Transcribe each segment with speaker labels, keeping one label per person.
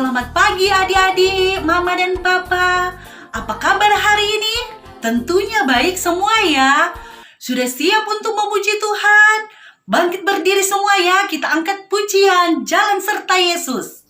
Speaker 1: Selamat pagi adik-adik, mama dan papa. Apa kabar hari ini? Tentunya baik semua ya. Sudah siap untuk memuji Tuhan? Bangkit berdiri semua ya, kita angkat pujian Jalan Serta Yesus.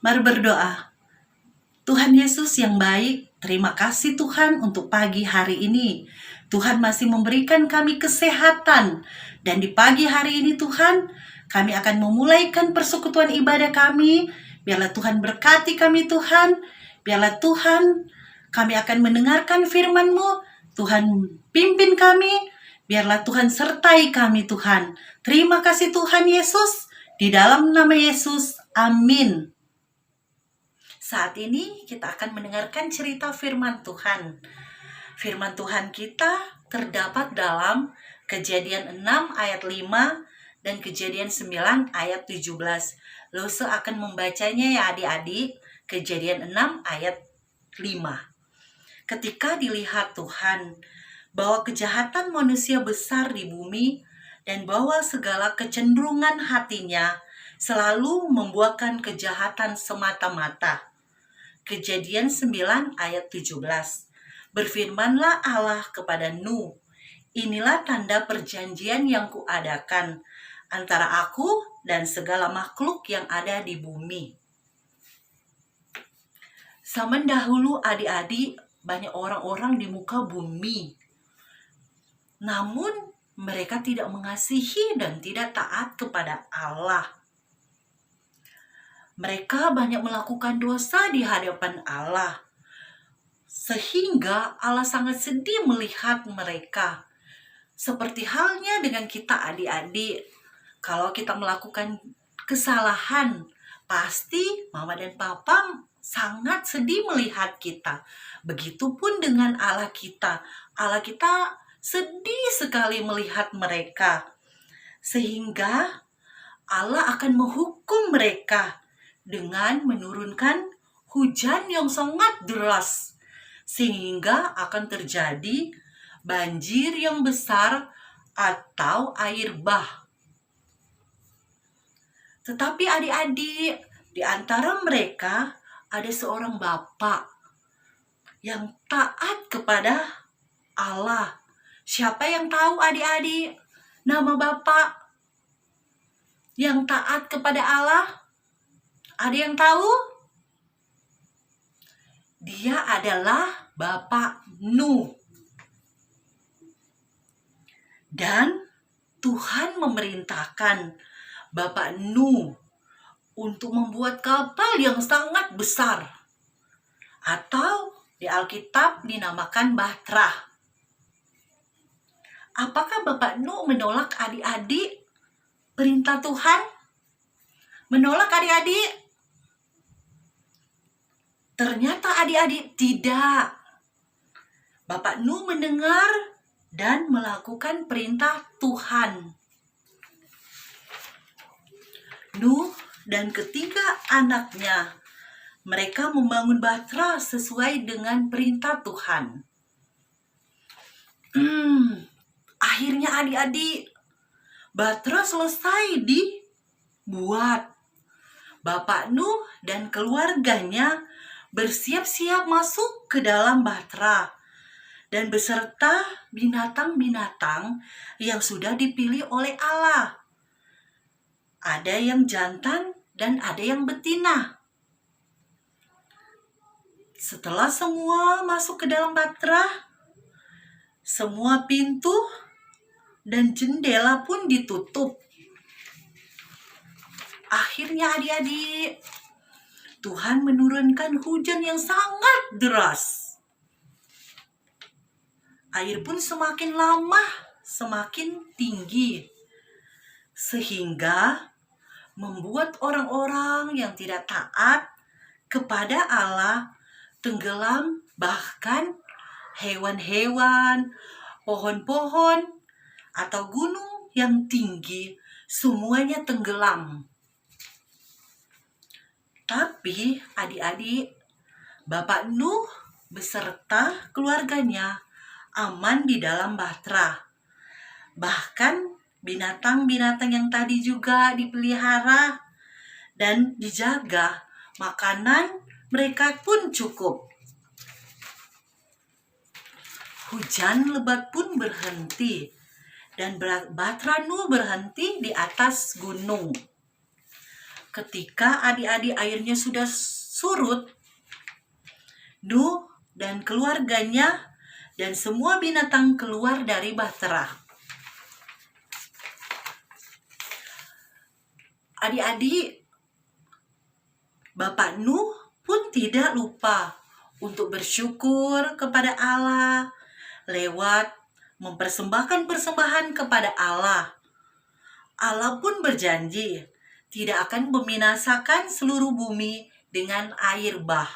Speaker 1: Mari berdoa. Tuhan Yesus yang baik, terima kasih Tuhan untuk pagi hari ini. Tuhan masih memberikan kami kesehatan. Dan di pagi hari ini Tuhan, kami akan memulaikan persekutuan ibadah kami. Biarlah Tuhan berkati kami Tuhan. Biarlah Tuhan, kami akan mendengarkan firman-Mu. Tuhan pimpin kami. Biarlah Tuhan sertai kami Tuhan. Terima kasih Tuhan Yesus. Di dalam nama Yesus, amin. Saat ini kita akan mendengarkan cerita firman Tuhan. Firman Tuhan kita terdapat dalam Kejadian 6 ayat 5 dan Kejadian 9 ayat 17. Lose akan membacanya ya adik-adik. Kejadian 6 ayat 5. Ketika dilihat Tuhan bahwa kejahatan manusia besar di bumi dan bahwa segala kecenderungan hatinya selalu membuahkan kejahatan semata-mata. Kejadian 9 ayat 17. Berfirmanlah Allah kepada Nuh, inilah tanda perjanjian yang kuadakan antara aku dan segala makhluk yang ada di bumi. Zaman dahulu adik-adik, banyak orang-orang di muka bumi. Namun mereka tidak mengasihi dan tidak taat kepada Allah. Mereka banyak melakukan dosa di hadapan Allah. Sehingga Allah sangat sedih melihat mereka. Seperti halnya dengan kita adik-adik. Kalau kita melakukan kesalahan, pasti mama dan papa sangat sedih melihat kita. Begitupun dengan Allah kita. Allah kita sedih sekali melihat mereka. Sehingga Allah akan menghukum mereka dengan menurunkan hujan yang sangat deras, sehingga akan terjadi banjir yang besar atau air bah. Tetapi adik-adik, di antara mereka ada seorang bapak yang taat kepada Allah. Siapa yang tahu adik-adik nama bapak yang taat kepada Allah? Ada yang tahu? Dia adalah Bapak Nuh. Dan Tuhan memerintahkan Bapak Nuh untuk membuat kapal yang sangat besar. Atau di Alkitab dinamakan Bahtera. Apakah Bapak Nuh menolak adik-adik perintah Tuhan? Menolak adik-adik? Ternyata adik-adik tidak. Bapak Nuh mendengar dan melakukan perintah Tuhan. Nuh dan ketiga anaknya Mereka membangun Batra sesuai dengan perintah Tuhan. Akhirnya adik-adik, Batra selesai dibuat. Bapak Nuh dan keluarganya bersiap-siap masuk ke dalam Batra dan beserta binatang-binatang yang sudah dipilih oleh Allah. Ada yang jantan dan ada yang betina. Setelah semua masuk ke dalam Batra, semua pintu dan jendela pun ditutup. Akhirnya adik-adik, Tuhan menurunkan hujan yang sangat deras. Air pun semakin lama semakin tinggi, sehingga membuat orang-orang yang tidak taat kepada Allah tenggelam, bahkan hewan-hewan, pohon-pohon, atau gunung yang tinggi semuanya tenggelam. Tapi adik-adik, Bapak Nuh beserta keluarganya aman di dalam Batra. Bahkan binatang-binatang yang tadi juga dipelihara dan dijaga, makanan mereka pun cukup. Hujan lebat pun berhenti dan Batra Nuh berhenti di atas gunung. Ketika adik-adik airnya sudah surut, Nuh dan keluarganya dan semua binatang keluar dari Batra. Adik-adik, Bapak Nuh pun tidak lupa untuk bersyukur kepada Allah lewat mempersembahkan persembahan kepada Allah. Allah pun berjanji tidak akan membinasakan seluruh bumi dengan air bah.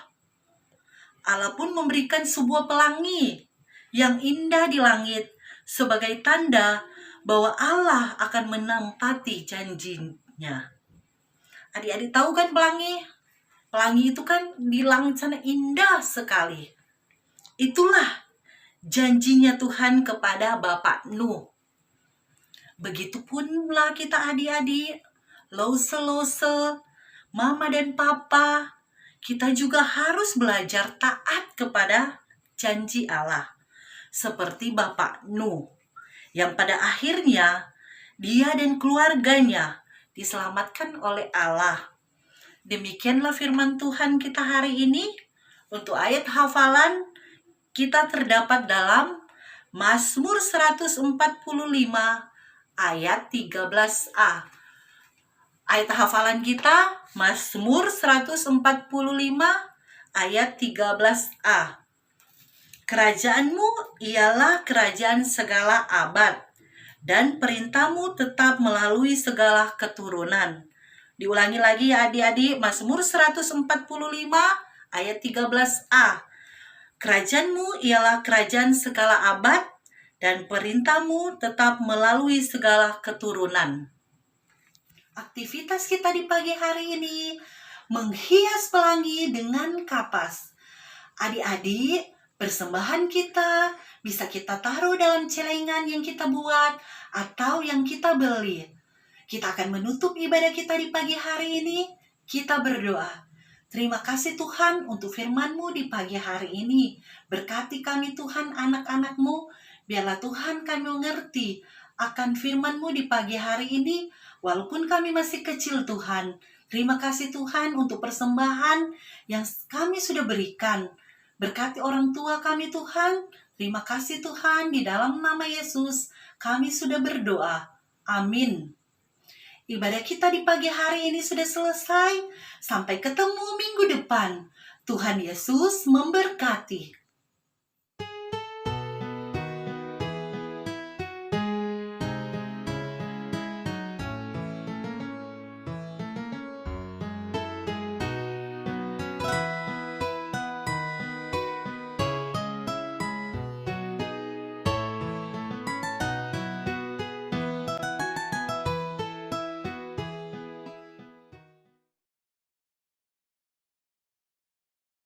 Speaker 1: Allah pun memberikan sebuah pelangi yang indah di langit sebagai tanda bahwa Allah akan menempati janjinya. Adik-adik tahu kan pelangi? Pelangi itu kan di langit sana indah sekali. Itulah janjinya Tuhan kepada Bapak Nuh. Begitupunlah kita adik-adik, lose-lose, mama dan papa, kita juga harus belajar taat kepada janji Allah. Seperti Bapak Nuh, yang pada akhirnya dia dan keluarganya diselamatkan oleh Allah. Demikianlah firman Tuhan kita hari ini. Untuk ayat hafalan kita terdapat dalam Mazmur 145 ayat 13a. Ayat hafalan kita Mazmur 145 ayat 13a. Kerajaanmu ialah kerajaan segala abad, dan perintahmu tetap melalui segala keturunan. Diulangi lagi ya adik-adik, Mazmur 145 ayat 13a. Kerajaanmu ialah kerajaan segala abad, dan perintahmu tetap melalui segala keturunan. Aktivitas kita di pagi hari ini menghias pelangi dengan kapas. Adik-adik, persembahan kita bisa kita taruh dalam celengan yang kita buat atau yang kita beli. Kita akan menutup ibadah kita di pagi hari ini. Kita berdoa. Terima kasih Tuhan untuk firman-Mu di pagi hari ini. Berkati kami Tuhan anak-anak-Mu. Biarlah Tuhan kami mengerti akan firman-Mu di pagi hari ini. Walaupun kami masih kecil Tuhan. Terima kasih Tuhan untuk persembahan yang kami sudah berikan. Berkati orang tua kami Tuhan. Terima kasih Tuhan, di dalam nama Yesus kami sudah berdoa. Amin. Ibadah kita di pagi hari ini sudah selesai. Sampai ketemu minggu depan. Tuhan Yesus memberkati.